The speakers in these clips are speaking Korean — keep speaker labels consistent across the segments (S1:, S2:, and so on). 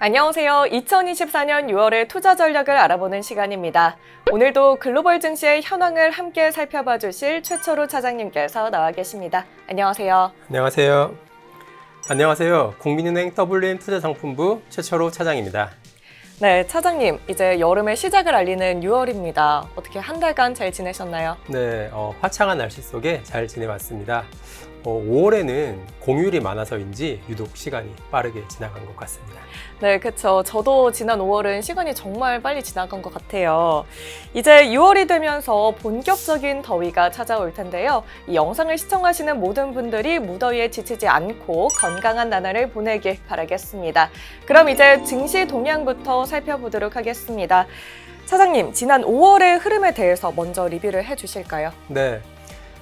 S1: 안녕하세요. 2024년 6월의 투자 전략을 알아보는 시간입니다. 오늘도 글로벌 증시의 현황을 함께 살펴봐 주실 최철호 차장님께서 나와 계십니다. 안녕하세요.
S2: 안녕하세요. 안녕하세요. 국민은행 WM 투자상품부 최철호 차장입니다.
S1: 네, 차장님, 이제 여름의 시작을 알리는 6월입니다. 어떻게 한 달간 잘 지내셨나요?
S2: 네, 화창한 날씨 속에 잘 지내왔습니다. 5월에는 공휴일이 많아서인지 유독 시간이 빠르게 지나간 것 같습니다.
S1: 네, 그렇죠. 저도 지난 5월은 시간이 정말 빨리 지나간 것 같아요. 이제 6월이 되면서 본격적인 더위가 찾아올 텐데요. 이 영상을 시청하시는 모든 분들이 무더위에 지치지 않고 건강한 나날을 보내길 바라겠습니다. 그럼 이제 증시 동향부터 살펴보도록 하겠습니다. 차장님, 지난 5월의 흐름에 대해서 먼저 리뷰를 해주실까요?
S2: 네,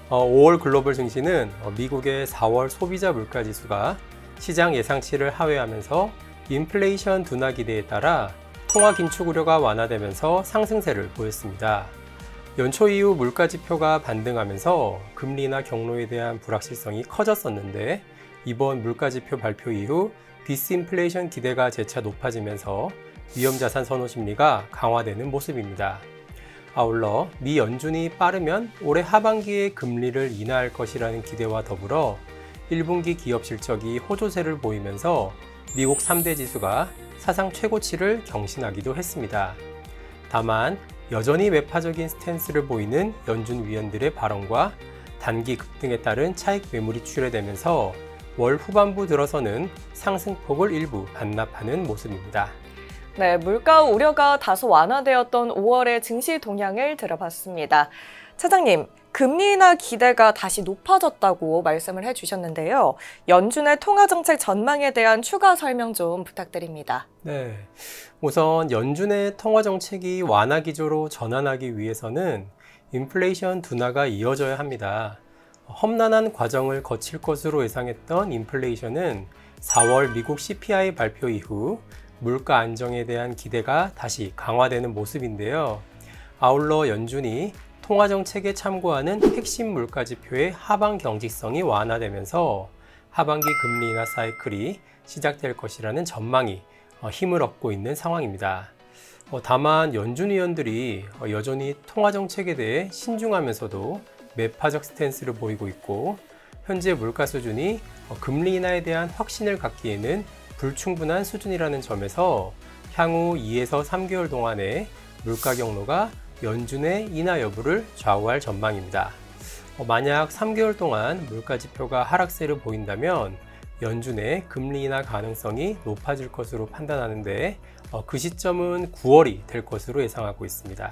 S2: 5월 글로벌 증시는 미국의 4월 소비자 물가지수가 시장 예상치를 하회하면서 인플레이션 둔화 기대에 따라 통화 긴축 우려가 완화되면서 상승세를 보였습니다. 연초 이후 물가 지표가 반등하면서 금리나 경로에 대한 불확실성이 커졌었는데 이번 물가 지표 발표 이후 디스인플레이션 기대가 재차 높아지면서 위험자산 선호 심리가 강화되는 모습입니다. 아울러 미 연준이 빠르면 올해 하반기에 금리를 인하할 것이라는 기대와 더불어 1분기 기업 실적이 호조세를 보이면서 미국 3대 지수가 사상 최고치를 경신하기도 했습니다. 다만 여전히 매파적인 스탠스를 보이는 연준 위원들의 발언과 단기 급등에 따른 차익 매물이 출회되면서 월 후반부 들어서는 상승폭을 일부 반납하는 모습입니다.
S1: 네, 물가 우려가 다소 완화되었던 5월의 증시 동향을 들어봤습니다. 차장님, 금리 인하 기대가 다시 높아졌다고 말씀을 해주셨는데요. 연준의 통화정책 전망에 대한 추가 설명 좀 부탁드립니다.
S2: 네, 우선 연준의 통화정책이 완화 기조로 전환하기 위해서는 인플레이션 둔화가 이어져야 합니다. 험난한 과정을 거칠 것으로 예상했던 인플레이션은 4월 미국 CPI 발표 이후 물가 안정에 대한 기대가 다시 강화되는 모습인데요. 아울러 연준이 통화정책에 참고하는 핵심 물가지표의 하방 경직성이 완화되면서 하반기 금리 인하 사이클이 시작될 것이라는 전망이 힘을 얻고 있는 상황입니다. 다만 연준 위원들이 여전히 통화정책에 대해 신중하면서도 매파적 스탠스를 보이고 있고 현재 물가 수준이 금리 인하에 대한 확신을 갖기에는 불충분한 수준이라는 점에서 향후 2에서 3개월 동안의 물가 경로가 연준의 인하 여부를 좌우할 전망입니다. 만약 3개월 동안 물가 지표가 하락세를 보인다면 연준의 금리 인하 가능성이 높아질 것으로 판단하는데 그 시점은 9월이 될 것으로 예상하고 있습니다.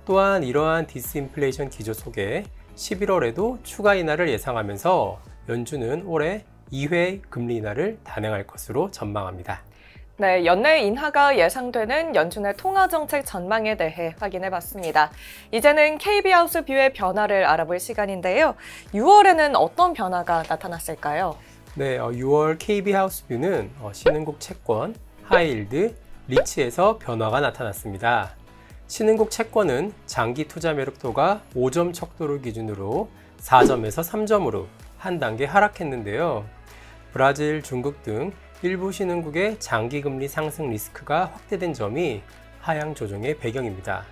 S2: 또한 이러한 디스인플레이션 기조 속에 11월에도 추가 인하를 예상하면서 연준은 올해 2회 금리 인하를 단행할 것으로 전망합니다.
S1: 네, 연내 인하가 예상되는 연준의 통화정책 전망에 대해 확인해봤습니다. 이제는 KB하우스 뷰의 변화를 알아볼 시간인데요. 6월에는 어떤 변화가 나타났을까요?
S2: 네, 6월 KB하우스 뷰는 신흥국 채권, 하이힐드, 리츠에서 변화가 나타났습니다. 신흥국 채권은 장기 투자 매력도가 5점 척도를 기준으로 4점에서 3점으로 한 단계 하락했는데요. 브라질, 중국 등 일부 신흥국의 장기금리 상승 리스크가 확대된 점이 하향 조정의 배경입니다.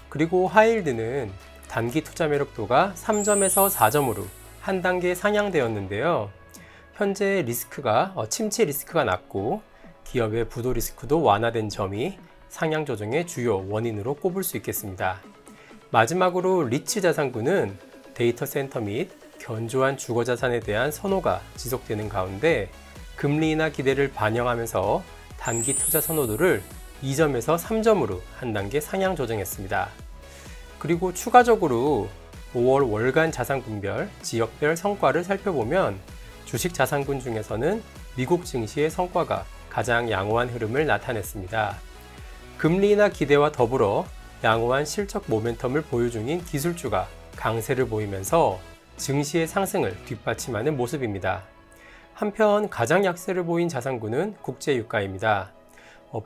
S2: 그리고 하이힐드는 단기 투자 매력도가 3점에서 4점으로 한 단계 상향되었는데요. 현재 침체 리스크가 낮고 기업의 부도 리스크도 완화된 점이 상향 조정의 주요 원인으로 꼽을 수 있겠습니다. 마지막으로 리츠 자산군은 데이터 센터 및 견조한 주거 자산에 대한 선호가 지속되는 가운데 금리 인하 기대를 반영하면서 단기 투자 선호도를 2점에서 3점으로 한 단계 상향 조정했습니다. 그리고 추가적으로 5월 월간 자산군별, 지역별 성과를 살펴보면 주식 자산군 중에서는 미국 증시의 성과가 가장 양호한 흐름을 나타냈습니다. 금리 인하 기대와 더불어 양호한 실적 모멘텀을 보유 중인 기술주가 강세를 보이면서 증시의 상승을 뒷받침하는 모습입니다. 한편 가장 약세를 보인 자산군은 국제유가입니다.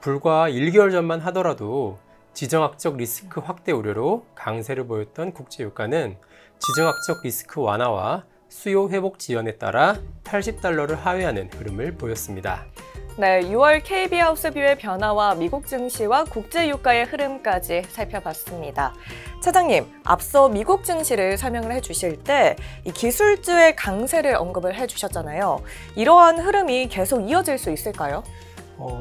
S2: 불과 1개월 전만 하더라도 지정학적 리스크 확대 우려로 강세를 보였던 국제유가는 지정학적 리스크 완화와 수요 회복 지연에 따라 $80를 하회하는 흐름을 보였습니다.
S1: 네, 6월 KB하우스뷰의 변화와 미국 증시와 국제 유가의 흐름까지 살펴봤습니다. 차장님, 앞서 미국 증시를 설명을 해주실 때 이 기술주의 강세를 언급을 해주셨잖아요. 이러한 흐름이 계속 이어질 수 있을까요?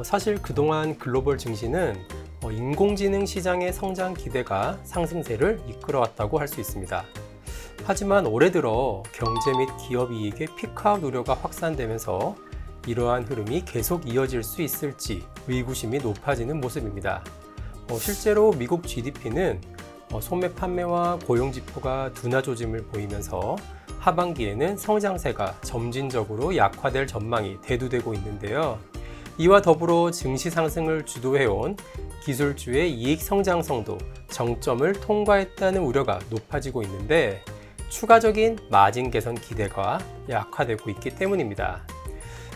S2: 사실 그동안 글로벌 증시는 인공지능 시장의 성장 기대가 상승세를 이끌어왔다고 할 수 있습니다. 하지만 올해 들어 경제 및 기업 이익의 피크아웃 우려가 확산되면서 이러한 흐름이 계속 이어질 수 있을지 의구심이 높아지는 모습입니다. 실제로 미국 GDP는 소매 판매와 고용 지표가 둔화 조짐을 보이면서 하반기에는 성장세가 점진적으로 약화될 전망이 대두되고 있는데요. 이와 더불어 증시 상승을 주도해온 기술주의 이익 성장성도 정점을 통과했다는 우려가 높아지고 있는데 추가적인 마진 개선 기대가 약화되고 있기 때문입니다.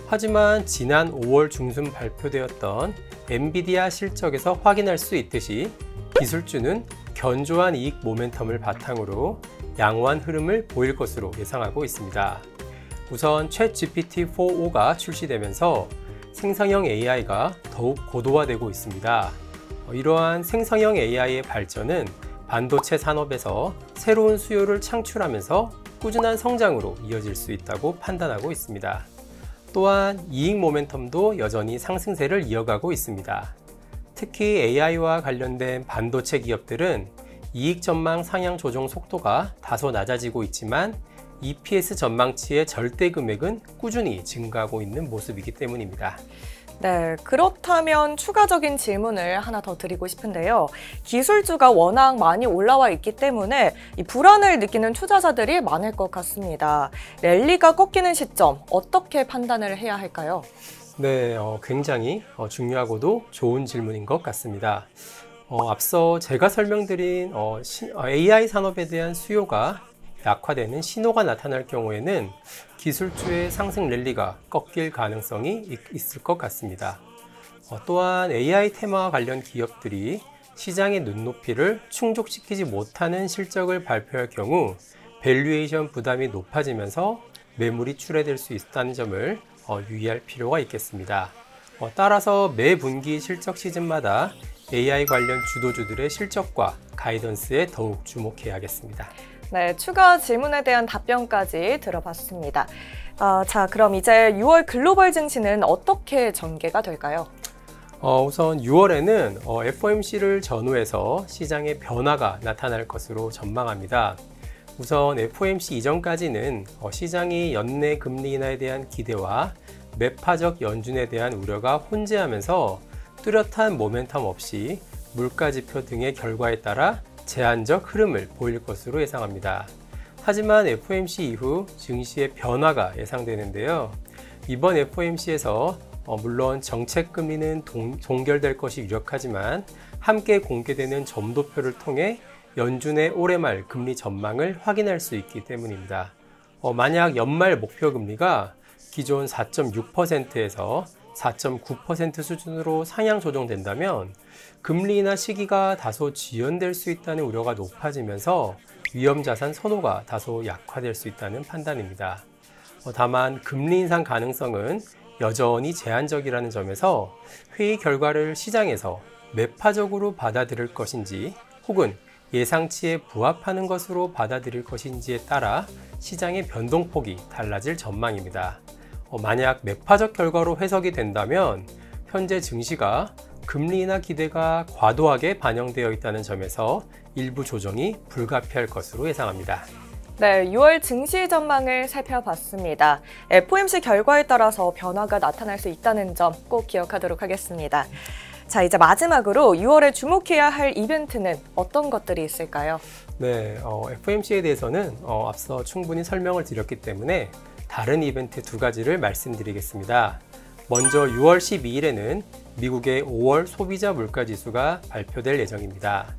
S2: 하지만 지난 5월 중순 발표되었던 엔비디아 실적에서 확인할 수 있듯이 기술주는 견조한 이익 모멘텀을 바탕으로 양호한 흐름을 보일 것으로 예상하고 있습니다. 우선 챗GPT-4o가 출시되면서 생성형 AI가 더욱 고도화되고 있습니다. 이러한 생성형 AI의 발전은 반도체 산업에서 새로운 수요를 창출하면서 꾸준한 성장으로 이어질 수 있다고 판단하고 있습니다. 또한 이익 모멘텀도 여전히 상승세를 이어가고 있습니다. 특히 AI와 관련된 반도체 기업들은 이익 전망 상향 조정 속도가 다소 낮아지고 있지만 EPS 전망치의 절대 금액은 꾸준히 증가하고 있는 모습이기 때문입니다.
S1: 네, 그렇다면 추가적인 질문을 하나 더 드리고 싶은데요. 기술주가 워낙 많이 올라와 있기 때문에 이 불안을 느끼는 투자자들이 많을 것 같습니다. 랠리가 꺾이는 시점 어떻게 판단을 해야 할까요?
S2: 네, 굉장히 중요하고도 좋은 질문인 것 같습니다. 앞서 제가 설명드린 AI 산업에 대한 수요가 약화되는 신호가 나타날 경우에는 기술주의 상승 랠리가 꺾일 가능성이 있을 것 같습니다. 또한 AI 테마와 관련 기업들이 시장의 눈높이를 충족시키지 못하는 실적을 발표할 경우 밸류에이션 부담이 높아지면서 매물이 출회될 수 있다는 점을 유의할 필요가 있겠습니다. 따라서 매 분기 실적 시즌마다 AI 관련 주도주들의 실적과 가이던스에 더욱 주목해야겠습니다.
S1: 네, 추가 질문에 대한 답변까지 들어봤습니다. 자, 그럼 이제 6월 글로벌 증시는 어떻게 전개가 될까요?
S2: 우선 6월에는 FOMC를 전후해서 시장의 변화가 나타날 것으로 전망합니다. 우선 FOMC 이전까지는 시장이 연내 금리 인하에 대한 기대와 매파적 연준에 대한 우려가 혼재하면서 뚜렷한 모멘텀 없이 물가지표 등의 결과에 따라 제한적 흐름을 보일 것으로 예상합니다. 하지만 FOMC 이후 증시의 변화가 예상되는데요. 이번 FOMC에서 물론 정책 금리는 동결될 것이 유력하지만 함께 공개되는 점도표를 통해 연준의 올해 말 금리 전망을 확인할 수 있기 때문입니다. 만약 연말 목표 금리가 기존 4.6%에서 4.9% 수준으로 상향 조정된다면 금리 인하 시기가 다소 지연될 수 있다는 우려가 높아지면서 위험자산 선호가 다소 약화될 수 있다는 판단입니다. 다만 금리 인상 가능성은 여전히 제한적이라는 점에서 회의 결과를 시장에서 매파적으로 받아들일 것인지 혹은 예상치에 부합하는 것으로 받아들일 것인지에 따라 시장의 변동폭이 달라질 전망입니다. 만약 매파적 결과로 해석이 된다면 현재 증시가 금리 인하 기대가 과도하게 반영되어 있다는 점에서 일부 조정이 불가피할 것으로 예상합니다.
S1: 네, 6월 증시 전망을 살펴봤습니다. FOMC 결과에 따라서 변화가 나타날 수 있다는 점 꼭 기억하도록 하겠습니다. 자, 이제 마지막으로 6월에 주목해야 할 이벤트는 어떤 것들이 있을까요?
S2: 네, FOMC에 대해서는 앞서 충분히 설명을 드렸기 때문에 다른 이벤트 두 가지를 말씀드리겠습니다. 먼저 6월 12일에는 미국의 5월 소비자 물가지수가 발표될 예정입니다.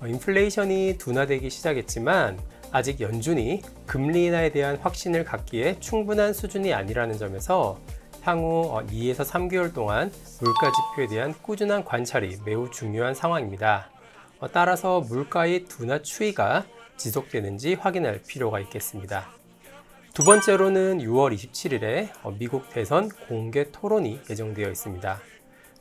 S2: 인플레이션이 둔화되기 시작했지만 아직 연준이 금리 인하에 대한 확신을 갖기에 충분한 수준이 아니라는 점에서 향후 2에서 3개월 동안 물가 지표에 대한 꾸준한 관찰이 매우 중요한 상황입니다. 따라서 물가의 둔화 추이가 지속되는지 확인할 필요가 있겠습니다. 두 번째로는 6월 27일에 미국 대선 공개 토론이 예정되어 있습니다.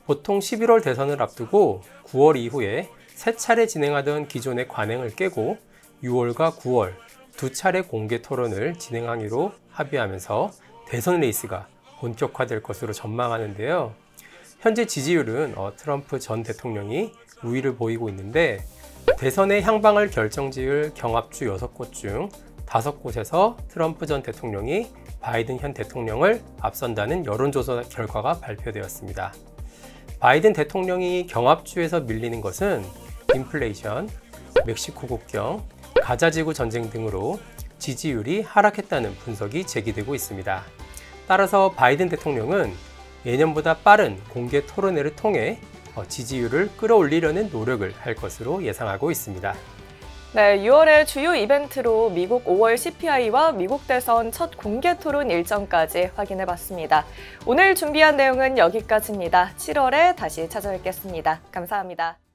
S2: 보통 11월 대선을 앞두고 9월 이후에 세 차례 진행하던 기존의 관행을 깨고 6월과 9월 두 차례 공개 토론을 진행하기로 합의하면서 대선 레이스가 본격화될 것으로 전망하는데요. 현재 지지율은 트럼프 전 대통령이 우위를 보이고 있는데 대선의 향방을 결정지을 경합주 6곳 중 5곳에서 트럼프 전 대통령이 바이든 현 대통령을 앞선다는 여론조사 결과가 발표되었습니다. 바이든 대통령이 경합주에서 밀리는 것은 인플레이션, 멕시코 국경, 가자지구 전쟁 등으로 지지율이 하락했다는 분석이 제기되고 있습니다. 따라서 바이든 대통령은 예년보다 빠른 공개 토론회를 통해 지지율을 끌어올리려는 노력을 할 것으로 예상하고 있습니다.
S1: 네, 6월의 주요 이벤트로 미국 5월 CPI와 미국 대선 첫 공개 토론 일정까지 확인해봤습니다. 오늘 준비한 내용은 여기까지입니다. 7월에 다시 찾아뵙겠습니다. 감사합니다.